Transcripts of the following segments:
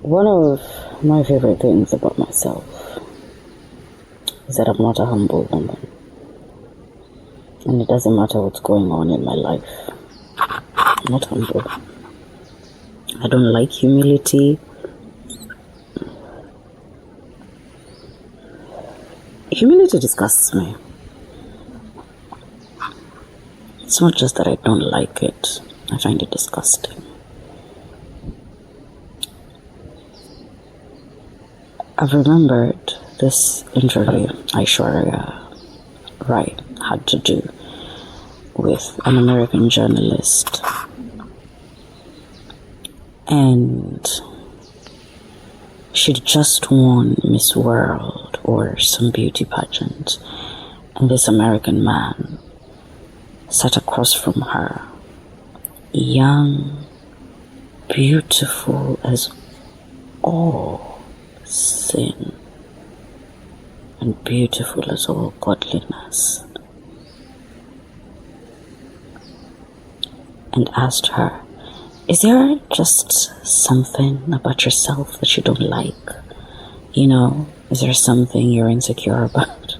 One of my favorite things about myself is that I'm not a humble woman. And it doesn't matter what's going on in my life. I'm not humble. I don't like humility. Humility disgusts me. It's not just that I don't like it. I find it disgusting. I've remembered this interview Aishwarya Rai had to do with an American journalist, and she'd just won Miss World or some beauty pageant, and this American man sat across from her, young, beautiful as all sin, and beautiful as all godliness, and asked her, is there just something about yourself that you don't like? You know, is there something you're insecure about?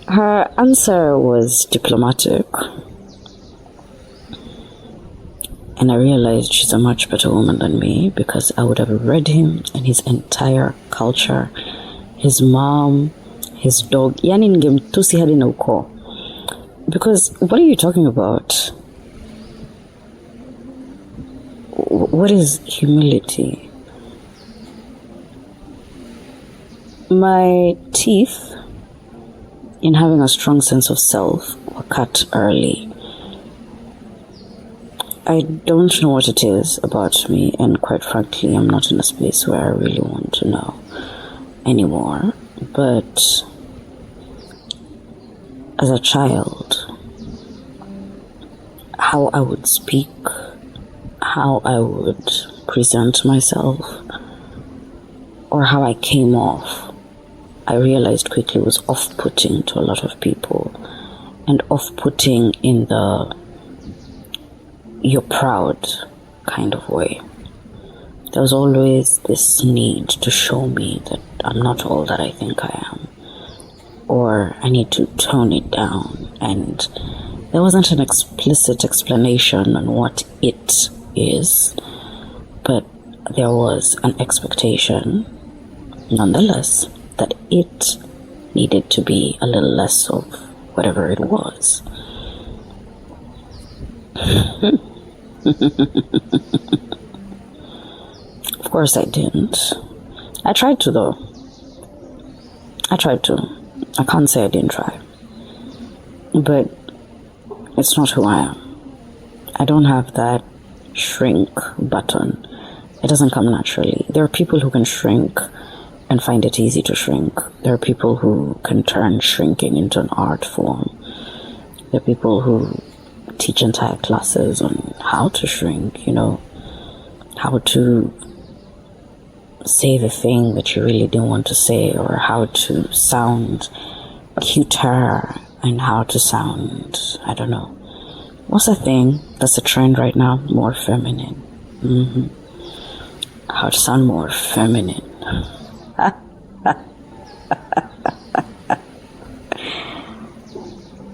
Her answer was diplomatic, and I realized she's a much better woman than me, because I would have read him and his entire culture, his mom, his dog, yani ningemtusi hadi na ukoo. Because what are you talking about? What is humility? My teeth, in having a strong sense of self, were cut early. I don't know what it is about me, and quite frankly, I'm not in a space where I really want to know anymore. But as a child, how I would speak, how I would present myself, or how I came off, I realized quickly was off-putting to a lot of people, and off-putting in the you're proud kind of way. There was always this need to show me that I'm not all that I think I am, or I need to tone it down, and there wasn't an explicit explanation on what it is, but there was an expectation, nonetheless, that it needed to be a little less of whatever it was. Of course I didn't. I tried to, though. I tried to. I can't say I didn't try. But it's not who I am. I don't have that shrink button. It doesn't come naturally. There are people who can shrink and find it easy to shrink. There are people who can turn shrinking into an art form. There are people who teach entire classes on how to shrink, you know, how to say the thing that you really didn't want to say, or how to sound cuter, and how to sound, I don't know, what's the thing that's a trend right now? More feminine. How to sound more feminine.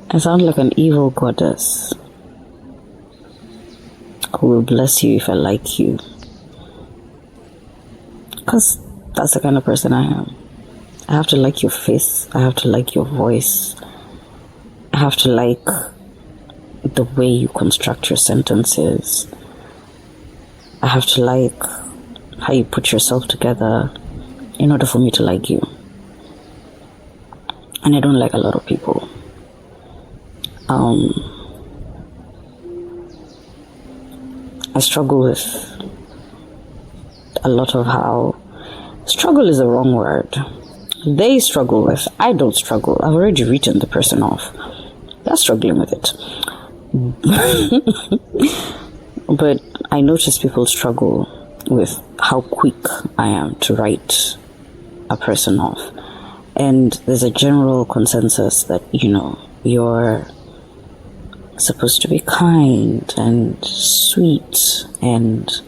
I sound like an evil goddess who will bless you if I like you. Because that's the kind of person I am. I have to like your face. I have to like your voice. I have to like the way you construct your sentences. I have to like how you put yourself together in order for me to like you. And I don't like a lot of people. I struggle with a lot of how, struggle is the wrong word. They struggle with, I don't struggle. I've already written the person off. They're struggling with it. But I notice people struggle with how quick I am to write a person off. And there's a general consensus that, you know, you're supposed to be kind and sweet and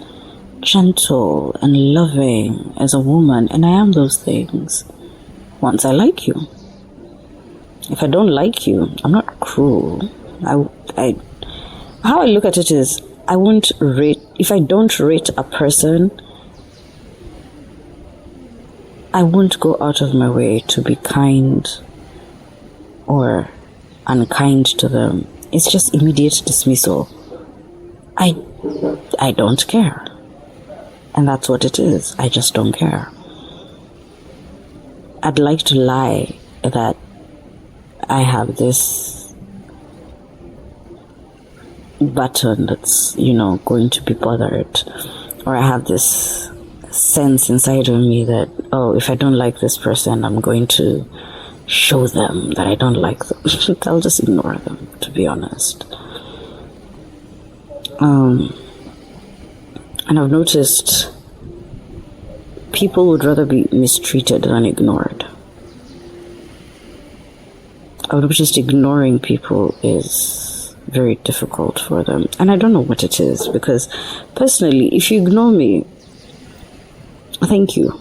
gentle and loving as a woman, and I am those things once I like you. If I don't like you, I'm not cruel. How I look at it is, I won't rate, if I don't rate a person, I won't go out of my way to be kind or unkind to them. It's just immediate dismissal. I don't care. And that's what it is. I just don't care. I'd like to lie that I have this button that's, going to be bothered. Or I have this sense inside of me that, if I don't like this person, I'm going to show them that I don't like them. I'll just ignore them, to be honest. And I've noticed people would rather be mistreated than ignored. I've noticed ignoring people is very difficult for them. And I don't know what it is, because personally, if you ignore me, thank you.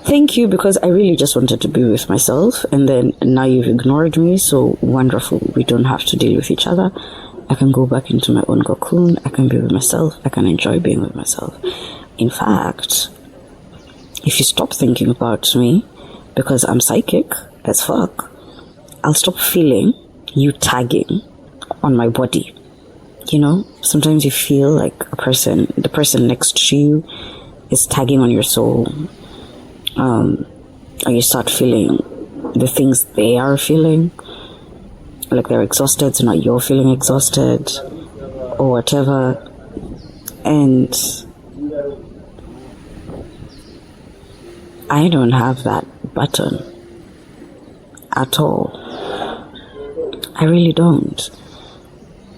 Thank you, because I really just wanted to be with myself, and then now you've ignored me, so wonderful. We don't have to deal with each other. I can go back into my own cocoon. I can be with myself. I can enjoy being with myself. In fact, if you stop thinking about me, because I'm psychic as fuck, I'll stop feeling you tagging on my body. Sometimes you feel like the person next to you is tagging on your soul. And you start feeling the things they are feeling, like they're exhausted, so now you're feeling exhausted or whatever. And I don't have that button at all. I really don't.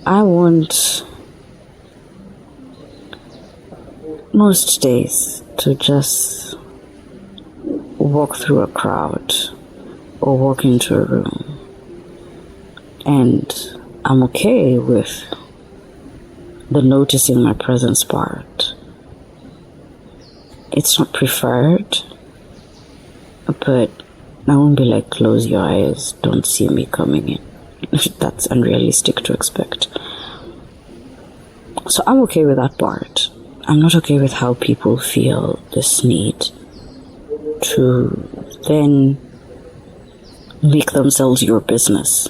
I want most days to just walk through a crowd or walk into a room, and I'm okay with the noticing my presence part. It's not preferred, but I won't be like, close your eyes, don't see me coming in. That's unrealistic to expect. So I'm okay with that part. I'm not okay with how people feel this need to then make themselves your business.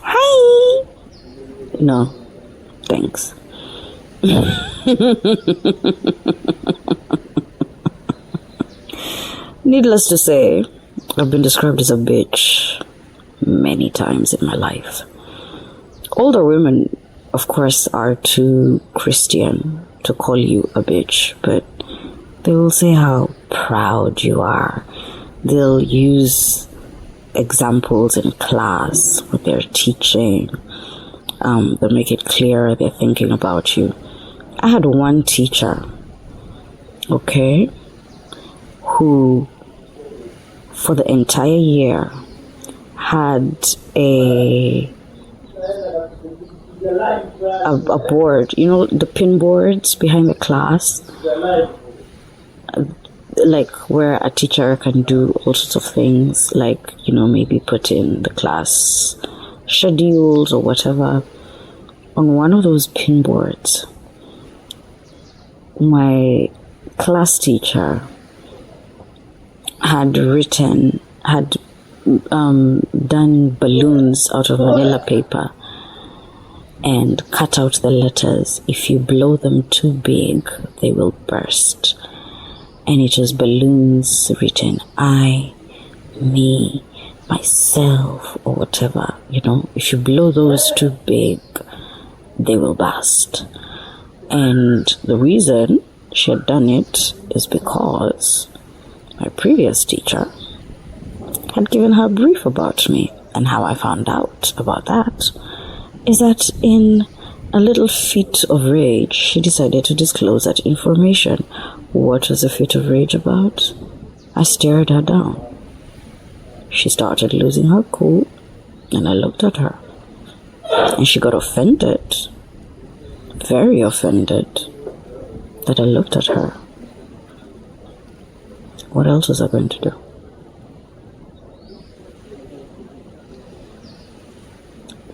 Hi! No, thanks. Needless to say, I've been described as a bitch many times in my life. Older women, of course, are too Christian to call you a bitch, but they will say how proud you are. They'll use examples in class what they're teaching. They'll make it clear they're thinking about you. I had one teacher, okay, who for the entire year had a board, the pin boards behind the class, like where a teacher can do all sorts of things, like, maybe put in the class schedules or whatever. On one of those pin boards, my class teacher had done balloons out of vanilla paper and cut out the letters. If you blow them too big, they will burst. And it was balloons written I, me, myself, or whatever. If you blow those too big, they will burst. And the reason she had done it is because my previous teacher had given her a brief about me. And how I found out about that is that in a little fit of rage, she decided to disclose that information. What was the fit of rage about? I stared her down. She started losing her cool, and I looked at her. And she got offended, very offended, that I looked at her. What else was I going to do?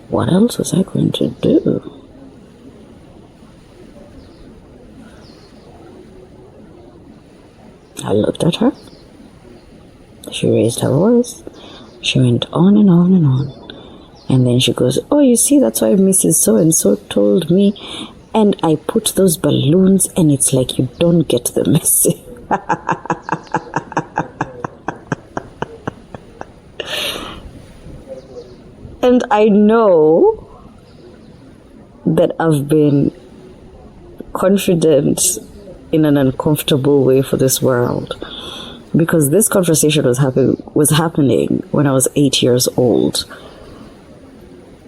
What else was I going to do? I looked at her. She raised her voice. She went on and on and on. And then she goes, oh, you see, that's why Mrs. So-and-so told me. And I put those balloons, and it's like you don't get the message. And I know that I've been confident in an uncomfortable way for this world, because this conversation was happening when I was 8 years old.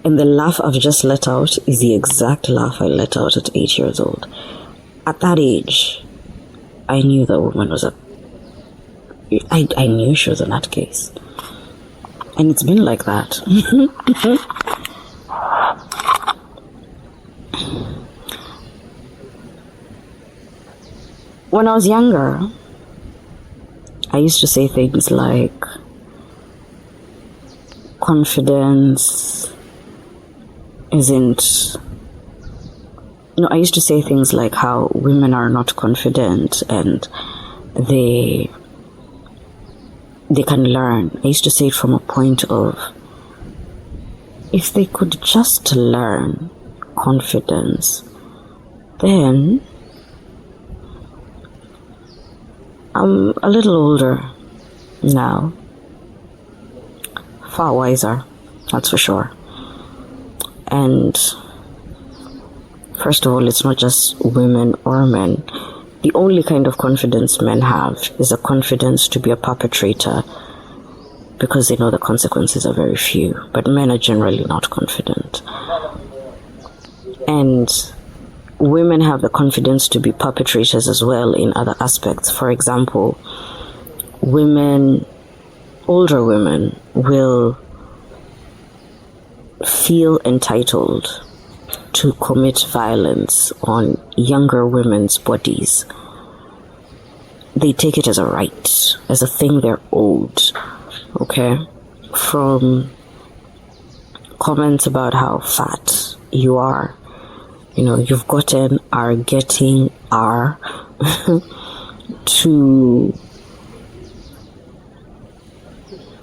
And the laugh I've just let out is the exact laugh I let out at 8 years old. At that age, I knew that woman was I knew she was a nutcase. And it's been like that. When I was younger, I used to say things like confidence isn't... I used to say things like how women are not confident and they can learn. I used to say it from a point of, if they could just learn confidence, then I'm a little older now, far wiser, that's for sure. And first of all, it's not just women or men. The only kind of confidence men have is a confidence to be a perpetrator, because they know the consequences are very few. But men are generally not confident. And women have the confidence to be perpetrators as well in other aspects. For example, older women will feel entitled to commit violence on younger women's bodies. They take it as a right, as a thing they're owed, okay? From comments about how fat you are, you've gotten, are getting, are, to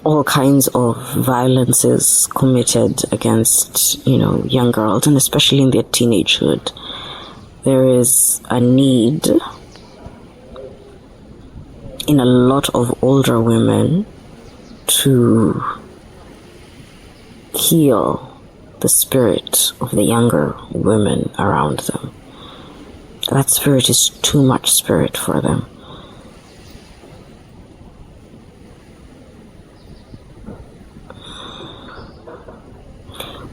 all kinds of violences committed against, young girls, and especially in their teenagehood. There is a need in a lot of older women to heal the spirit of the younger women around them. That spirit is too much spirit for them.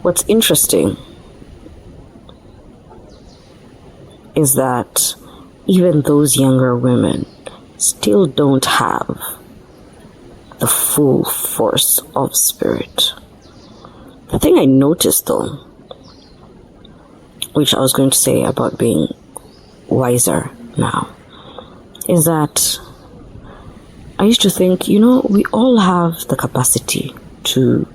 What's interesting is that even those younger women still don't have the full force of spirit. The thing I noticed, though, which I was going to say about being wiser now, is that I used to think, we all have the capacity to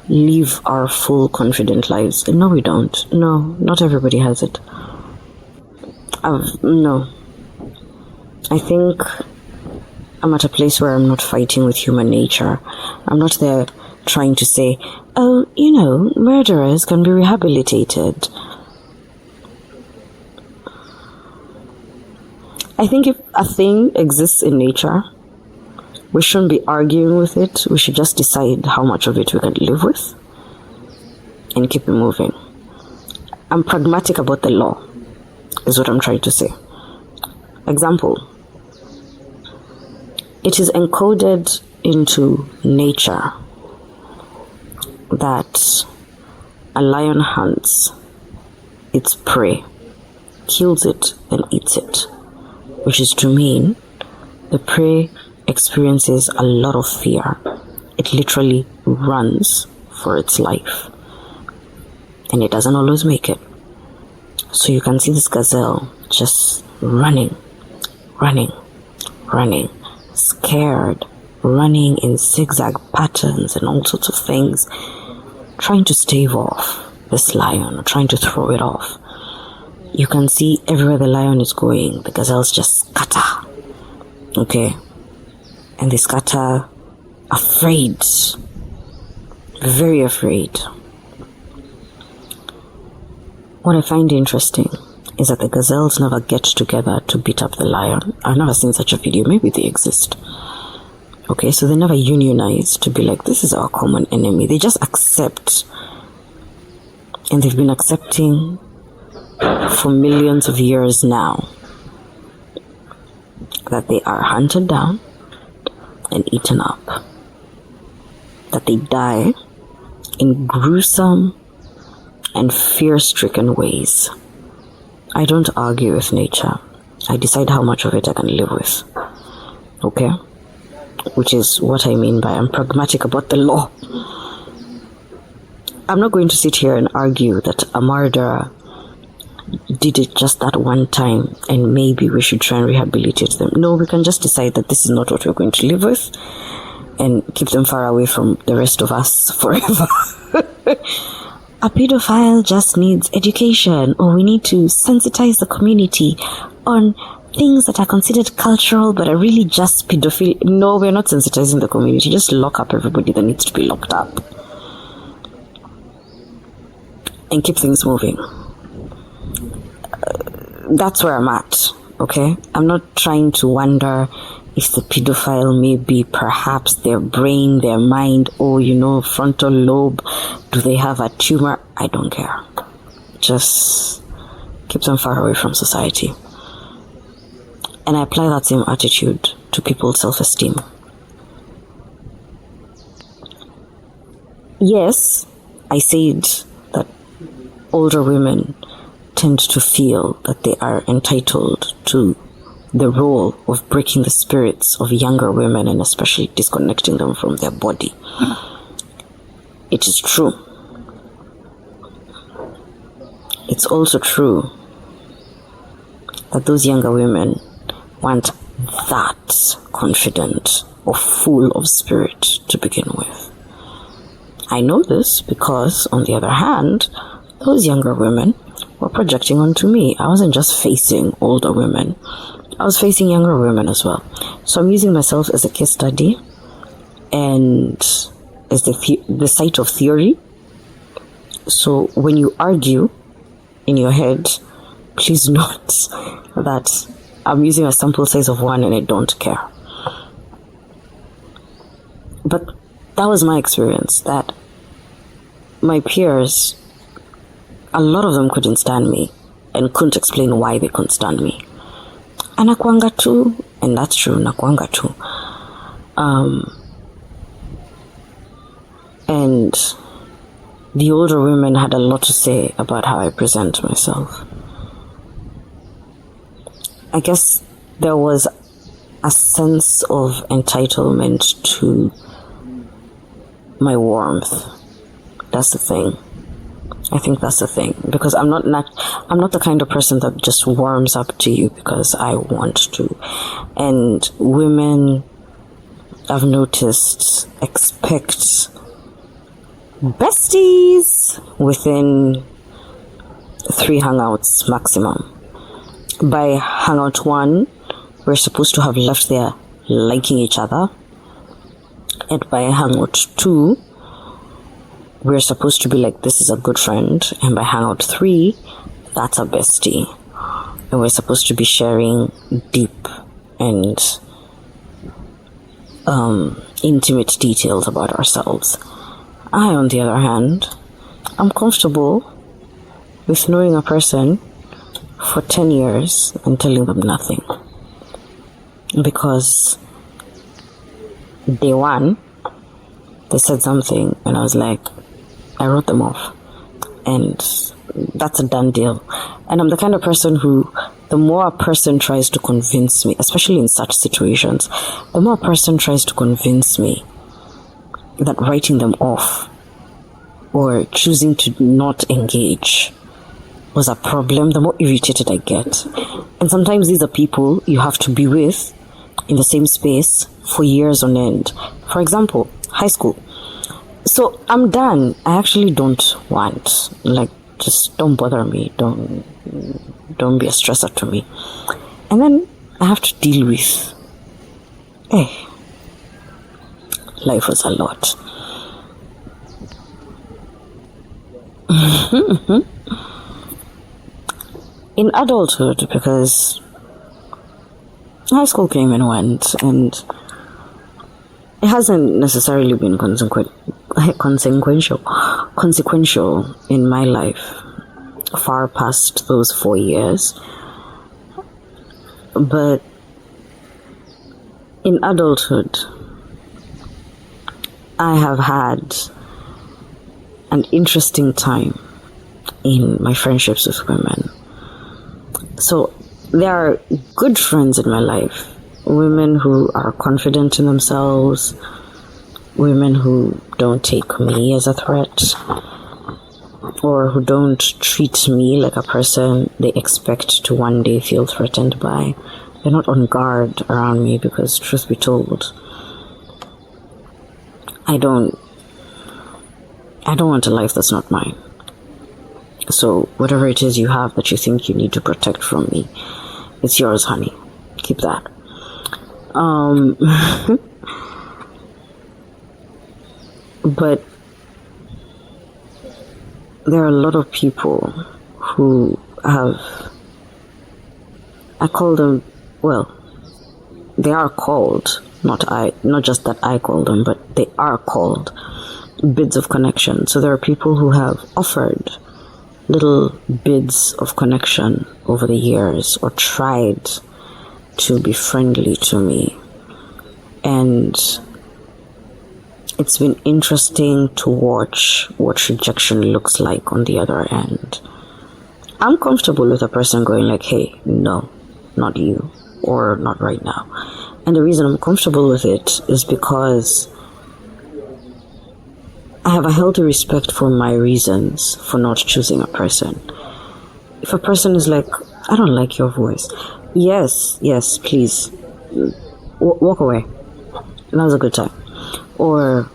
live our full, confident lives. No, we don't. No, not everybody has it. No. I think I'm at a place where I'm not fighting with human nature. I'm not there trying to say, oh, murderers can be rehabilitated. I think if a thing exists in nature, we shouldn't be arguing with it. We should just decide how much of it we can live with and keep it moving. I'm pragmatic about the law, is what I'm trying to say. Example, it is encoded into nature that a lion hunts its prey, kills it, and eats it, which is to mean the prey experiences a lot of fear. It literally runs for its life. and it doesn't always make it. So you can see this gazelle just running, scared, running in zigzag patterns and all sorts of things, trying to stave off this lion, or trying to throw it off. You can see everywhere the lion is going, the gazelles just scatter. Okay? And they scatter afraid. Very afraid. What I find interesting is that the gazelles never get together to beat up the lion. I've never seen such a video. Maybe they exist. Okay, so they never unionize to be like, this is our common enemy. They just accept. And they've been accepting for millions of years now that they are hunted down and eaten up. That they die in gruesome and fear-stricken ways. I don't argue with nature. I decide how much of it I can live with. Okay? Which is what I mean by I'm pragmatic about the law. I'm not going to sit here and argue that a murderer did it just that one time and maybe we should try and rehabilitate them. No, we can just decide that this is not what we're going to live with and keep them far away from the rest of us forever. A pedophile just needs education, or we need to sensitize the community on things that are considered cultural but are really just pedophilia. No, we're not sensitizing the community. Just lock up everybody that needs to be locked up and keep things moving. That's where I'm at, okay? I'm not trying to wonder if the pedophile may be perhaps their brain, their mind, or, frontal lobe. Do they have a tumor? I don't care. Just keep them far away from society. And I apply that same attitude to people's self-esteem. Yes, I said that older women tend to feel that they are entitled to the role of breaking the spirits of younger women and especially disconnecting them from their body. It is true. It's also true that those younger women weren't that confident or full of spirit to begin with. I know this because, on the other hand, those younger women were projecting onto me. I wasn't just facing older women. I was facing younger women as well. So I'm using myself as a case study and as the site of theory. So when you argue in your head, please note that I'm using a sample size of 1 and I don't care. But that was my experience, that my peers, a lot of them couldn't stand me and couldn't explain why they couldn't stand me. And nakuanga too, and that's true, nakuanga too. And the older women had a lot to say about how I present myself. I guess there was a sense of entitlement to my warmth. That's the thing. I think that's the thing, because I'm not the kind of person that just warms up to you because I want to. And women, I've noticed, expect besties within 3 hangouts maximum. By hangout 1, we're supposed to have left there liking each other, and by hangout 2, we're supposed to be like, this is a good friend, and by hangout 3, that's a bestie, and we're supposed to be sharing deep and intimate details about ourselves. I, on the other hand, I'm comfortable with knowing a person for 10 years and telling them nothing, because day 1 they said something and I was like, I wrote them off, and that's a done deal. And I'm the kind of person who, the more a person tries to convince me, especially in such situations, the more a person tries to convince me that writing them off or choosing to not engage was a problem, the more irritated I get. And sometimes these are people you have to be with in the same space for years on end. For example, high school. So I'm done. I actually don't want, like, just don't bother me. Don't be a stressor to me. And then I have to deal with, life was a lot. In adulthood, because high school came and went, and it hasn't necessarily been consequential in my life far past those 4 years. But in adulthood, I have had an interesting time in my friendships with women. So there are good friends in my life, women who are confident in themselves, women who don't take me as a threat, or who don't treat me like a person they expect to one day feel threatened by. They're not on guard around me because, truth be told, I don't want a life that's not mine. So whatever it is you have that you think you need to protect from me, it's yours, honey. Keep that. But there are a lot of people who have, I call them, well, they are called, not just that I call them, but they are called bids of connection. So there are people who have offered little bids of connection over the years, or tried to be friendly to me. And it's been interesting to watch what rejection looks like on the other end. I'm comfortable with a person going like, hey, no, not you, or not right now. And the reason I'm comfortable with it is because I have a healthy respect for my reasons for not choosing a person. If a person is like, I don't like your voice, yes, please, walk away. That was a good time. Or,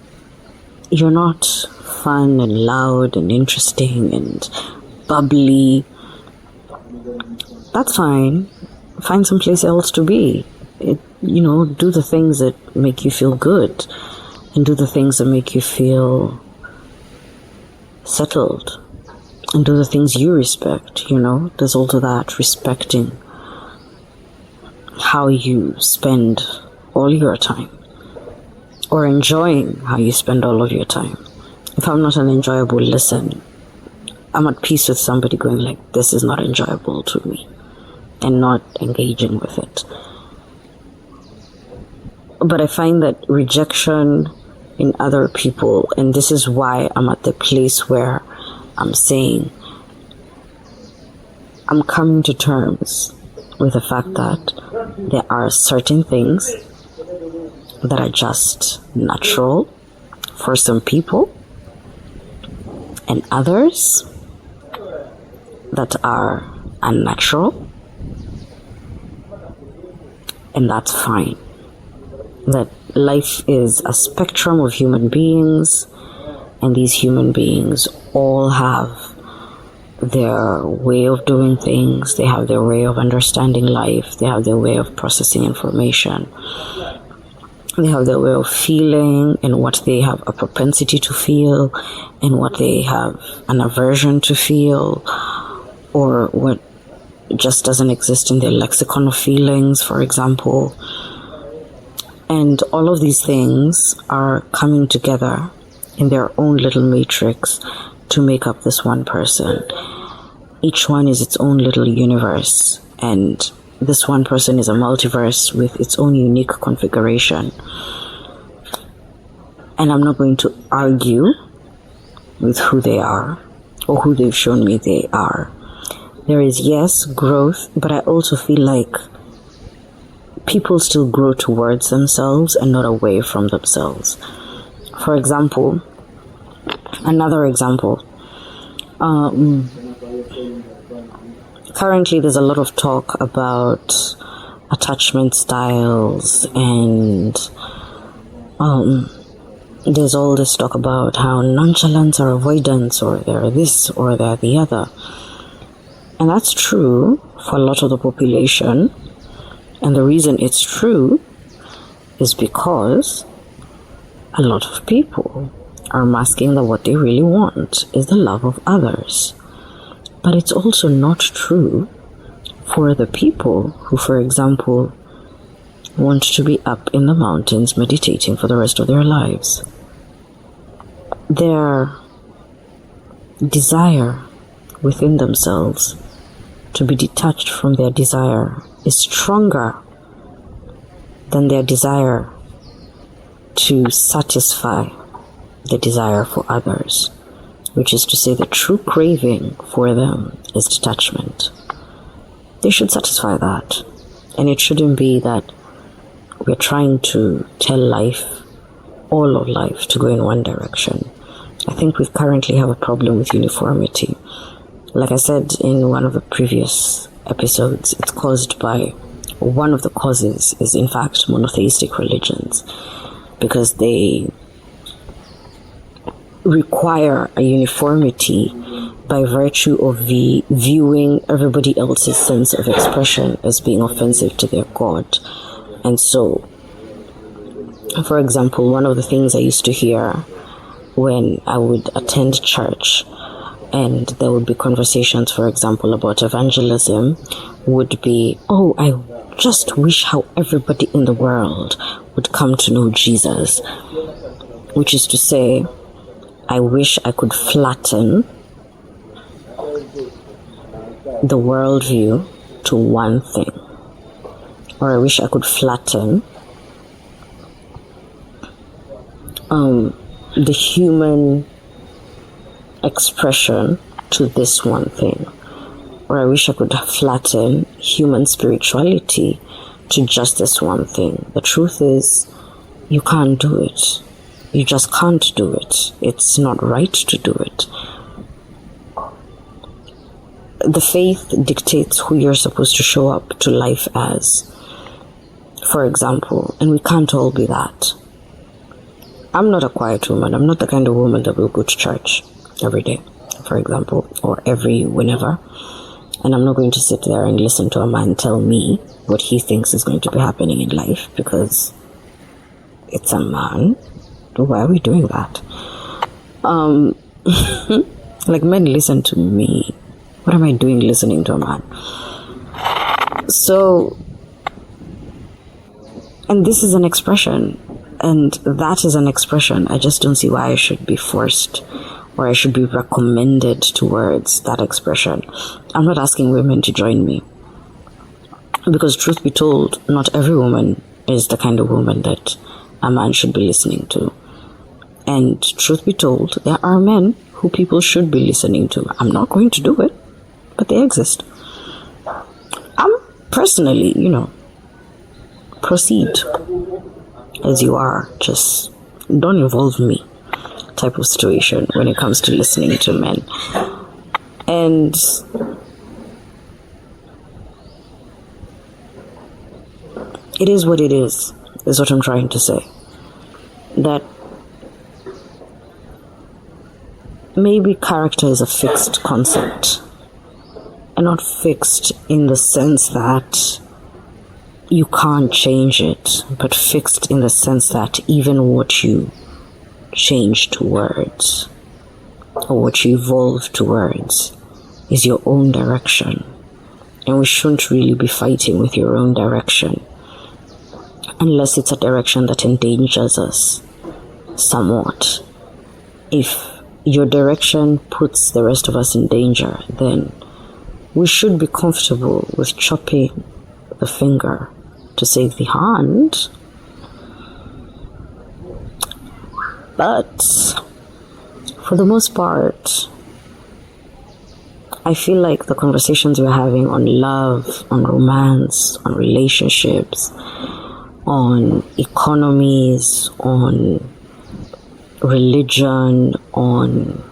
you're not fun and loud and interesting and bubbly. That's fine. Find someplace else to be. Do the things that make you feel good, and do the things that make you feel settled, and do the things you respect. There's also that respecting how you spend all your time, or enjoying how you spend all of your time. If I'm not an enjoyable listen, I'm at peace with somebody going like, this is not enjoyable to me, and not engaging with it. But I find that rejection in other people, and this is why I'm at the place where I'm saying I'm coming to terms with the fact that there are certain things that are just natural for some people, and others that are unnatural, and that's fine. That life is a spectrum of human beings, and these human beings all have their way of doing things, they have their way of understanding life, they have their way of processing information, they have their way of feeling, and what they have a propensity to feel, and what they have an aversion to feel, or what just doesn't exist in their lexicon of feelings, for example. And all of these things are coming together in their own little matrix to make up this one person. Each one is its own little universe, and this one person is a multiverse with its own unique configuration. And I'm not going to argue with who they are, or who they've shown me they are. There is, yes, growth, but I also feel like people still grow towards themselves and not away from themselves. For example, Another example. Currently, there's a lot of talk about attachment styles, and there's all this talk about how nonchalance or avoidance, or they're this or they're the other. And that's true for a lot of the population. And the reason it's true is because a lot of people are masking that what they really want is the love of others. But it's also not true for the people who, for example, want to be up in the mountains meditating for the rest of their lives. Their desire within themselves to be detached from their desire is stronger than their desire to satisfy the desire for others, which is to say the true craving for them is detachment. They should satisfy that, and it shouldn't be that we're trying to tell life, all of life, to go in one direction. I think we currently have a problem with uniformity. Like I said in one of the previous episodes, it's caused by, one of the causes is in fact monotheistic religions, because they require a uniformity by virtue of viewing everybody else's sense of expression as being offensive to their God. And so, for example, one of the things I used to hear when I would attend church and there would be conversations, for example, about evangelism, would be, oh, I just wish how everybody in the world would come to know Jesus. Which is to say, I wish I could flatten the worldview to one thing. Or I wish I could flatten the human expression to this one thing. Or I wish I could flatten human spirituality to just this one thing. The truth is, you can't do it. You just can't do it. It's not right to do it. The faith dictates who you're supposed to show up to life as, for example, and we can't all be that. I'm not a quiet woman. I'm not the kind of woman that will go to church every day, for example, or every whenever. And I'm not going to sit there and listen to a man tell me what he thinks is going to be happening in life, because it's a man. Why are we doing that? Like, men listen to me. What am I doing listening to a man? So, and this is an expression, and that is an expression. I just don't see why I should be forced or I should be recommended towards that expression. I'm not asking women to join me, because truth be told, not every woman is the kind of woman that a man should be listening to. And truth be told, there are men who people should be listening to. I'm not going to do it, but they exist. I'm personally, proceed as you are, just don't involve me type of situation when it comes to listening to men. And it is what it is what I'm trying to say. That maybe character is a fixed concept, and not fixed in the sense that you can't change it, but fixed in the sense that even what you change towards or what you evolve towards is your own direction. And we shouldn't really be fighting with your own direction unless it's a direction that endangers us somewhat. If your direction puts the rest of us in danger, then we should be comfortable with chopping the finger to save the hand. But for the most part, I feel like the conversations we're having on love, on romance, on relationships, on economies, on religion, on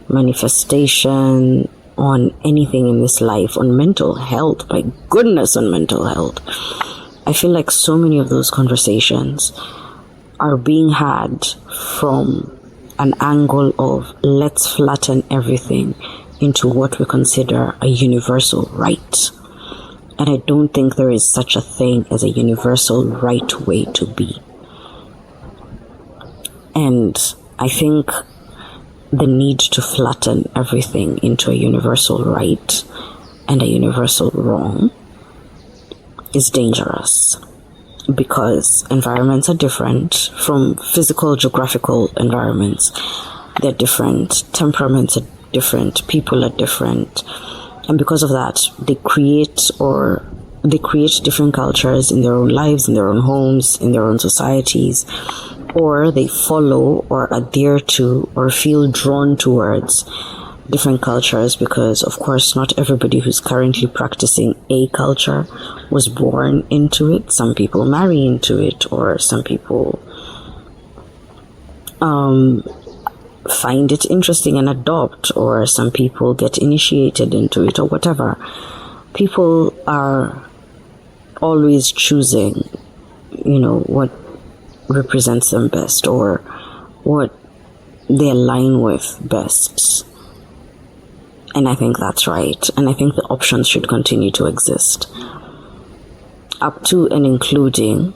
manifestation, on anything in this life, on mental health, my goodness, on mental health. I feel like so many of those conversations are being had from an angle of let's flatten everything into what we consider a universal right. And I don't think there is such a thing as a universal right way to be. And I think the need to flatten everything into a universal right and a universal wrong is dangerous, because environments are different from physical, geographical environments. They're different. Temperaments are different. People are different. And because of that, they create different cultures in their own lives, in their own homes, in their own societies, or they follow or adhere to or feel drawn towards different cultures because, of course, not everybody who's currently practicing a culture was born into it. Some people marry into it, or some people find it interesting and adopt, or some people get initiated into it, or whatever. People are always choosing, what represents them best or what they align with best. And I think that's right. And I think the options should continue to exist. Up to and including,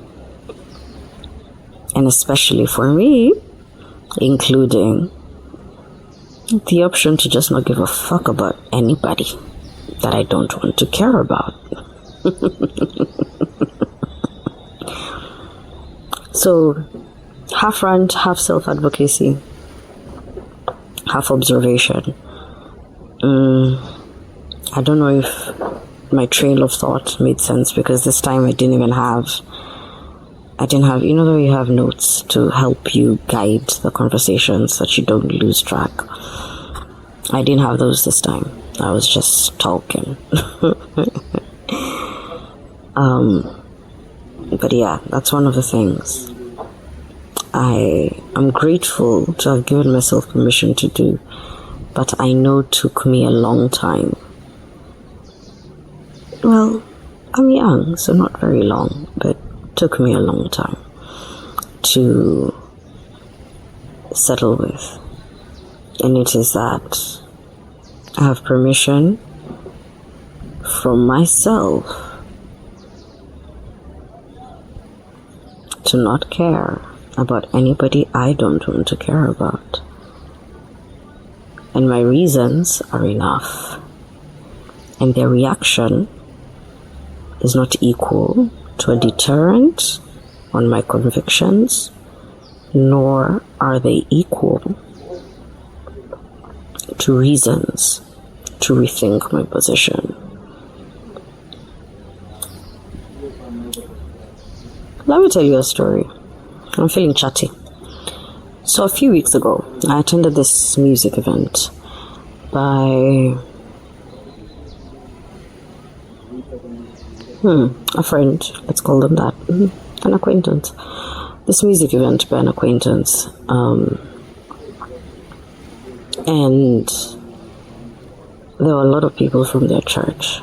and especially for me, including the option to just not give a fuck about anybody that I don't want to care about. So, half rant, half self-advocacy, half observation. I don't know if my trail of thought made sense, because this time I didn't have, the way you have notes to help you guide the conversations so that you don't lose track. I didn't have those this time. I was just talking. But yeah, that's one of the things I am grateful to have given myself permission to do, but I know took me a long time. Well, I'm young, so not very long, but took me a long time to settle with. And it is that I have permission from myself to not care about anybody I don't want to care about. And my reasons are enough. And their reaction is not equal to a deterrent on my convictions, nor are they equal to reasons to rethink my position. Let me tell you a story. I'm feeling chatty. So a few weeks ago, I attended this music event by a friend, let's call them that, an acquaintance. This music event by an acquaintance. And there were a lot of people from their church.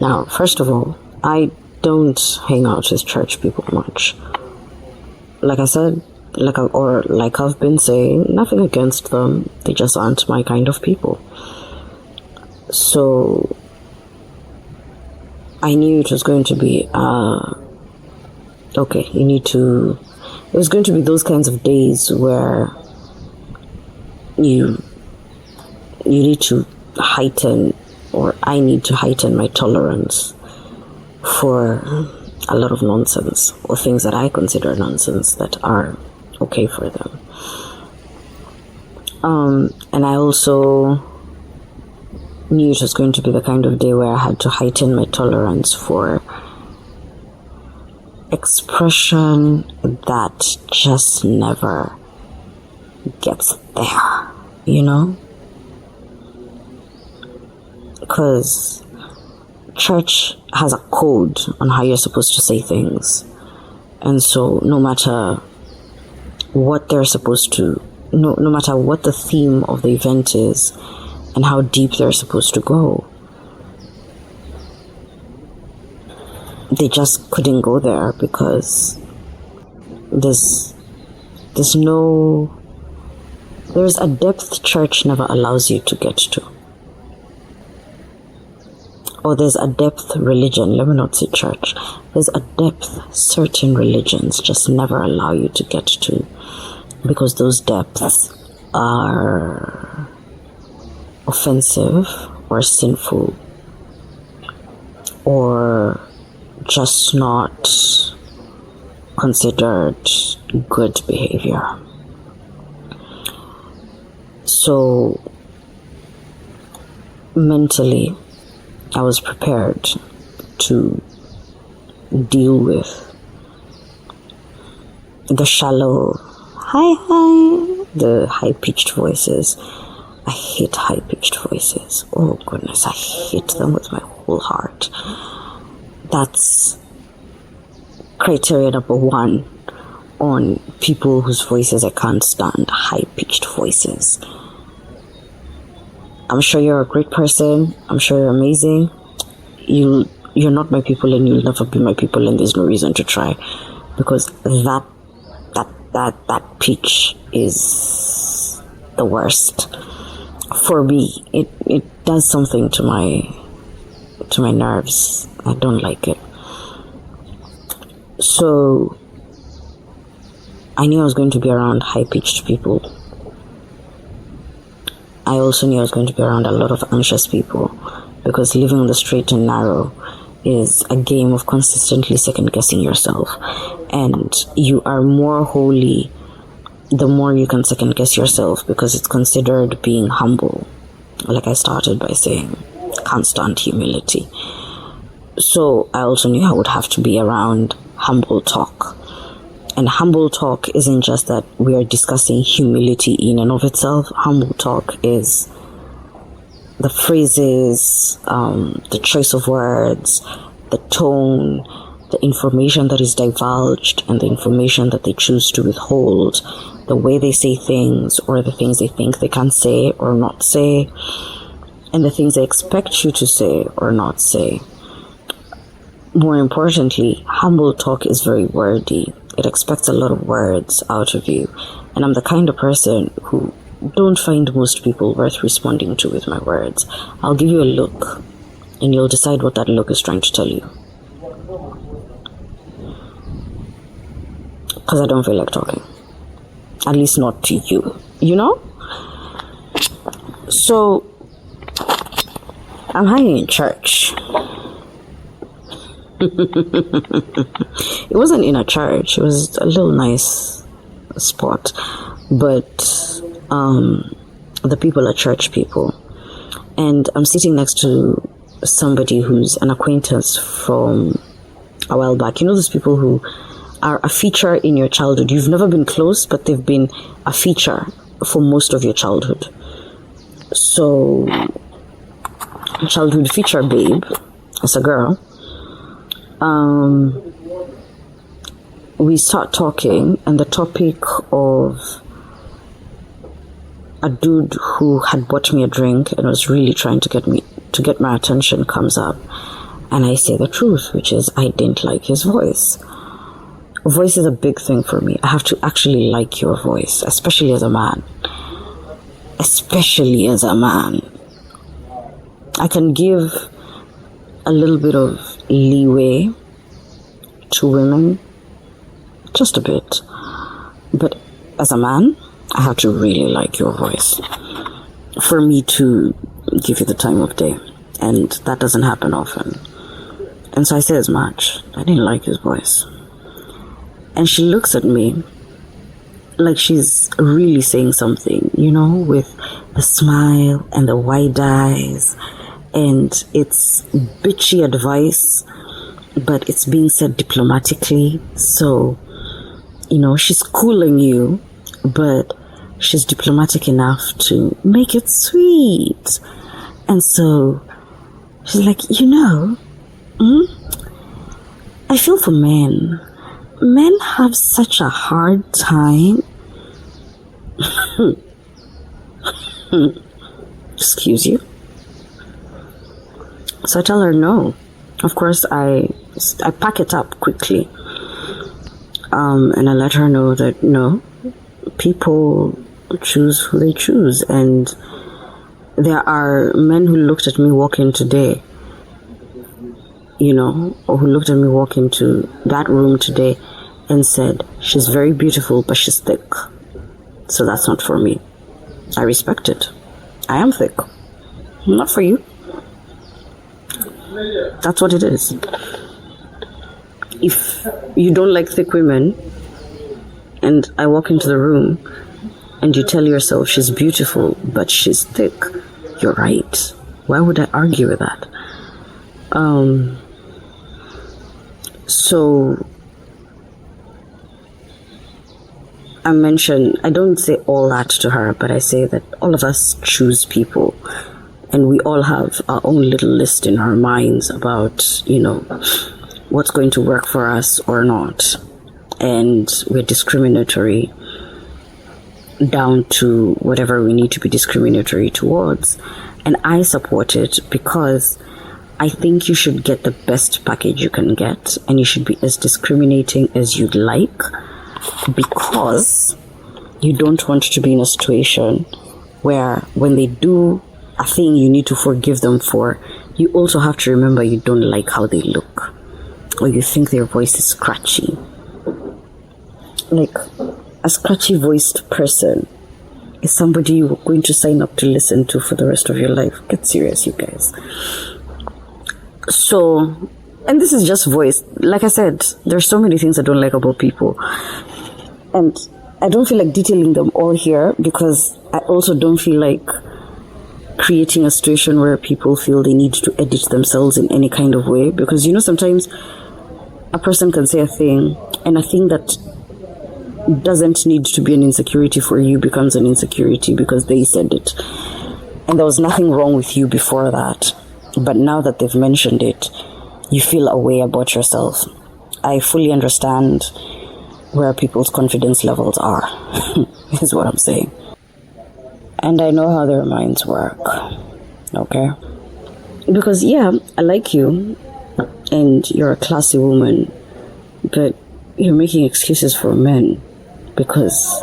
Now, first of all, I don't hang out with church people much. Like I said, like I've been saying, nothing against them. They just aren't my kind of people. So I knew it was going to be, it was going to be those kinds of days where you need to heighten, or I need to heighten my tolerance for a lot of nonsense, or things that I consider nonsense that are okay for them. And I also knew it was going to be the kind of day where I had to heighten my tolerance for expression that just never gets there, Because church has a code on how you're supposed to say things. And so no matter what they're supposed to, no matter what the theme of the event is and how deep they're supposed to go. They just couldn't go there because there's a depth church never allows you to get to. Or there's a depth religion, let me not say church. There's a depth certain religions just never allow you to get to, because those depths are offensive or sinful or just not considered good behavior. So mentally, I was prepared to deal with the shallow the high-pitched voices. I hate high-pitched voices. Oh goodness, I hate them with my whole heart. That's criteria number one on people whose voices I can't stand. High-pitched voices. I'm sure you're a great person. I'm sure you're amazing. You're not my people, and you'll never be my people, and there's no reason to try, because that pitch is the worst for me. It does something to my nerves. I don't like it. So I knew I was going to be around high-pitched people. I also knew I was going to be around a lot of anxious people, because living on the straight and narrow is a game of consistently second-guessing yourself. And you are more holy the more you can second-guess yourself, because it's considered being humble. Like I started by saying, constant humility. So I also knew I would have to be around humble talk. And humble talk isn't just that we are discussing humility in and of itself. Humble talk is the phrases, the choice of words, the tone, the information that is divulged, and the information that they choose to withhold, the way they say things, or the things they think they can say or not say, and the things they expect you to say or not say. More importantly, humble talk is very wordy. It expects a lot of words out of you. And I'm the kind of person who don't find most people worth responding to with my words. I'll give you a look, and you'll decide what that look is trying to tell you. Because I don't feel like talking. At least not to you. You know? So, I'm hanging in church. It wasn't in a church. It was a little nice spot. But the people are church people. And I'm sitting next to somebody who's an acquaintance from a while back. You know those people who are a feature in your childhood. You've never been close, but they've been a feature for most of your childhood. So, childhood feature babe, as a girl, we start talking, and the topic of a dude who had bought me a drink and was really trying to get my attention comes up, and I say the truth, which is I didn't like his voice. Voice is a big thing for me. I have to actually like your voice, especially as a man. Especially as a man. I can give a little bit of leeway to women, just a bit. But as a man, I have to really like your voice for me to give you the time of day. And that doesn't happen often. And so I say as much. I didn't like his voice. And she looks at me like she's really saying something, you know, with the smile and the wide eyes. And it's bitchy advice, but it's being said diplomatically. So, you know, she's cooling you, but she's diplomatic enough to make it sweet. And so she's like, you know, I feel for men. Men have such a hard time Excuse you? So I tell her no. Of course, I pack it up quickly. And I let her know that no, people choose who they choose. And there are men who looked at me walk in today, or who looked at me walk into that room today and said, she's very beautiful, but she's thick. So that's not for me. I respect it. I am thick. Not for you. That's what it is. If you don't like thick women, and I walk into the room and you tell yourself she's beautiful, but she's thick, you're right. Why would I argue with that? So I don't say all that to her, but I say that all of us choose people, and we all have our own little list in our minds about, what's going to work for us or not. And we're discriminatory down to whatever we need to be discriminatory towards. And I support it because I think you should get the best package you can get, and you should be as discriminating as you'd like, because you don't want to be in a situation where when they do a thing you need to forgive them for, you also have to remember you don't like how they look, or you think their voice is scratchy. Like, a scratchy voiced person is somebody you're going to sign up to listen to for the rest of your life. Get serious, you guys. So, and this is just voice. Like I said, there's so many things I don't like about people, and I don't feel like detailing them all here, because I also don't feel like creating a situation where people feel they need to edit themselves in any kind of way, because sometimes a person can say a thing, and a thing that doesn't need to be an insecurity for you becomes an insecurity because they said it, and there was nothing wrong with you before that, but now that they've mentioned it, you feel a way about yourself. I fully understand where people's confidence levels are, is what I'm saying. And I know how their minds work, okay? Because, yeah, I like you, and you're a classy woman, but you're making excuses for men because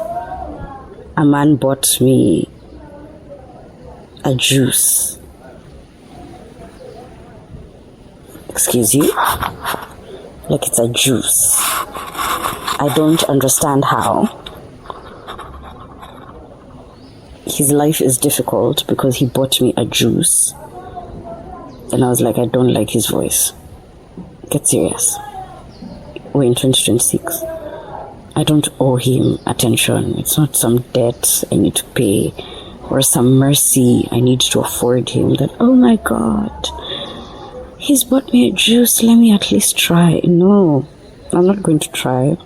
a man bought me a juice. Excuse you? Like it's a juice. I don't understand how. His life is difficult because he bought me a juice. And I was like, I don't like his voice. Get serious. We're in 2026. I don't owe him attention. It's not some debt I need to pay or some mercy I need to afford him that, oh my God, he's bought me a juice, let me at least try. No, I'm not going to try.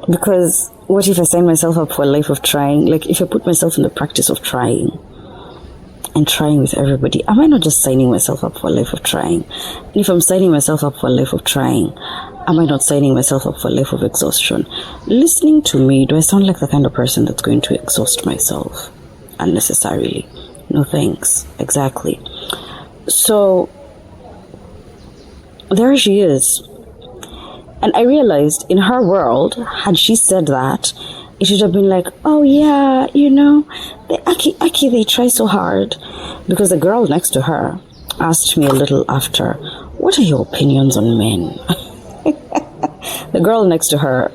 Because what if I sign myself up for a life of trying? Like, if I put myself in the practice of trying and trying with everybody, am I not just signing myself up for a life of trying? And if I'm signing myself up for a life of trying, am I not signing myself up for a life of exhaustion? Listening to me, do I sound like the kind of person that's going to exhaust myself unnecessarily? No thanks. Exactly. So there she is. And I realized in her world, had she said that, it should have been like, oh yeah, the Aki, they try so hard. Because the girl next to her asked me a little after, what are your opinions on men? The girl next to her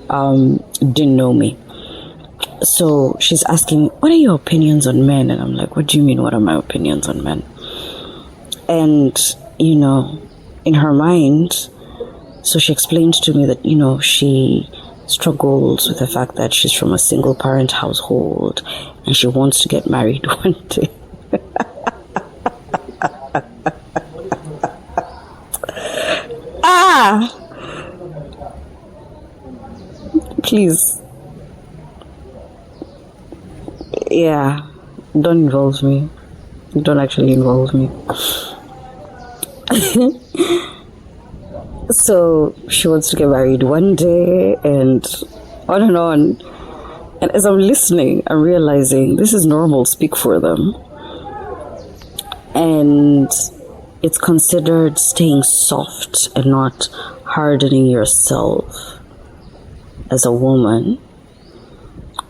didn't know me. So she's asking me, what are your opinions on men? And I'm like, what do you mean, what are my opinions on men? And, in her mind, so she explained to me that, she struggles with the fact that she's from a single parent household and she wants to get married one day. Please. Yeah, don't involve me. Don't actually involve me. So she wants to get married one day, and on and on. And as I'm listening, I'm realizing this is normal speak for them. And it's considered staying soft and not hardening yourself as a woman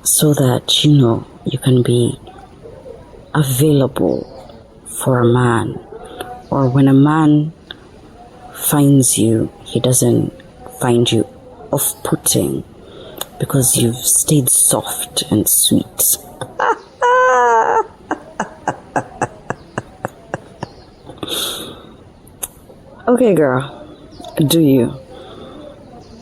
so that, you can be available for a man. Or when a man finds you, he doesn't find you off-putting because you've stayed soft and sweet. Okay, girl, do you?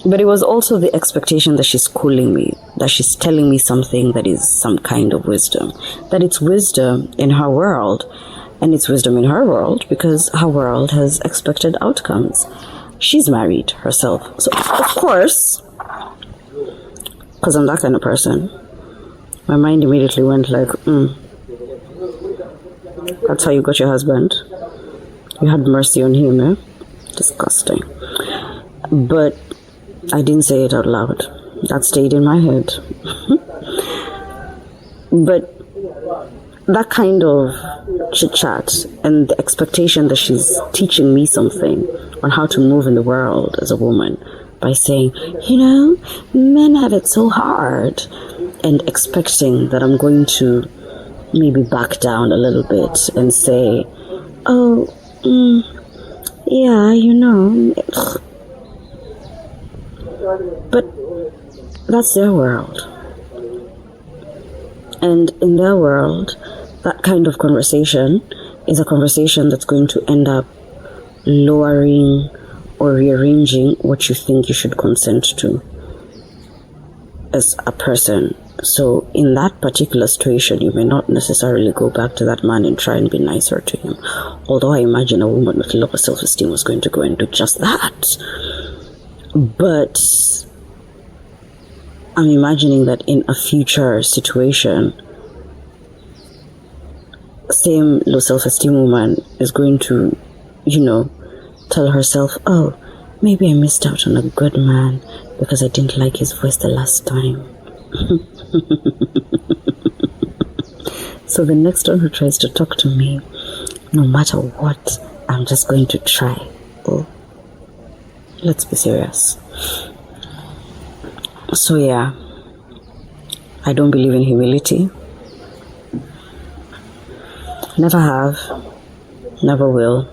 But it was also the expectation that she's schooling me, that she's telling me something that is some kind of wisdom, that it's wisdom in her world, and it's wisdom in her world because her world has expected outcomes. She's married herself. So, of course, because I'm that kind of person, my mind immediately went like, that's how you got your husband. You had mercy on him, eh? Disgusting. But I didn't say it out loud. That stayed in my head. But that kind of chit-chat and the expectation that she's teaching me something on how to move in the world as a woman by saying, men have it so hard, and expecting that I'm going to maybe back down a little bit and say, But that's their world. And in their world, that kind of conversation is a conversation that's going to end up lowering or rearranging what you think you should consent to as a person. So in that particular situation, you may not necessarily go back to that man and try and be nicer to him. Although I imagine a woman with lower self-esteem was going to go and do just that. But I'm imagining that in a future situation, same low self-esteem woman is going to, tell herself, maybe I missed out on a good man because I didn't like his voice the last time. So the next one who tries to talk to me, no matter what, I'm just going to try. Oh, let's be serious. So yeah, I don't believe in humility. Never have, never will.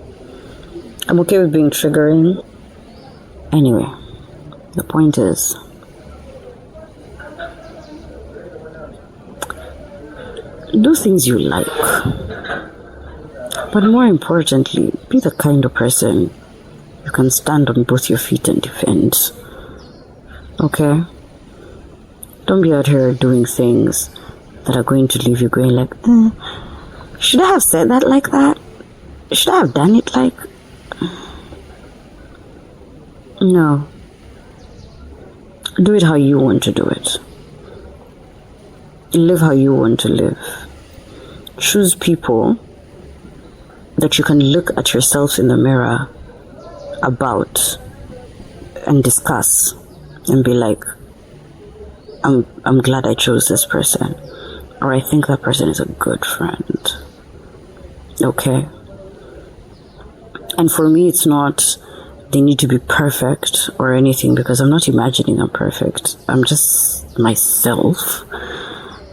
I'm okay with being triggering. Anyway, the point is, do things you like. But more importantly, be the kind of person you can stand on both your feet and defend. Okay? Don't be out here doing things that are going to leave you going like, should I have said that like that? Should I have done it like? No. Do it how you want to do it. Live how you want to live. Choose people that you can look at yourself in the mirror about and discuss and be like, I'm glad I chose this person, or I think that person is a good friend. Okay? And for me, it's not they need to be perfect or anything, because I'm not imagining I'm perfect. I'm just myself.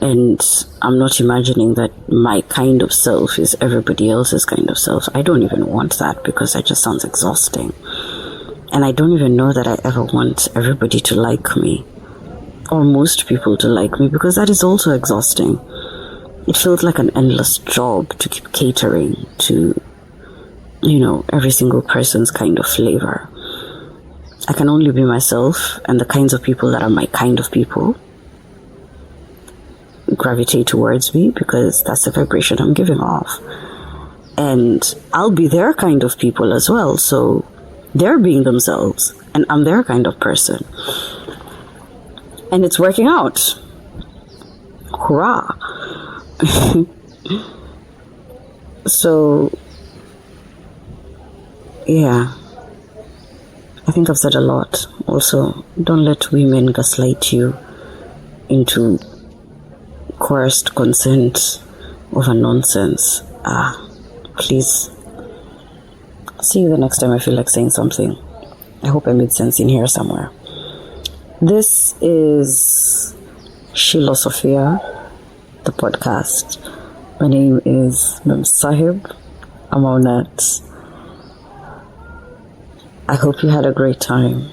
And I'm not imagining that my kind of self is everybody else's kind of self. I don't even want that, because that just sounds exhausting. And I don't even know that I ever want everybody to like me, or most people to like me, because that is also exhausting. It feels like an endless job to keep catering to, every single person's kind of flavor. I can only be myself, and the kinds of people that are my kind of people gravitate towards me, because that's the vibration I'm giving off. And I'll be their kind of people as well, so they're being themselves, and I'm their kind of person. And it's working out. Hurrah! So, yeah. I think I've said a lot. Also, don't let women gaslight you into coerced consent over nonsense. Please. See you the next time I feel like saying something. I hope I made sense in here somewhere. This is Sheila Sophia, the podcast. My name is Mem Sahib. I'm on that. I hope you had a great time.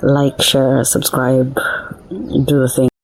Like, share, subscribe, do the thing.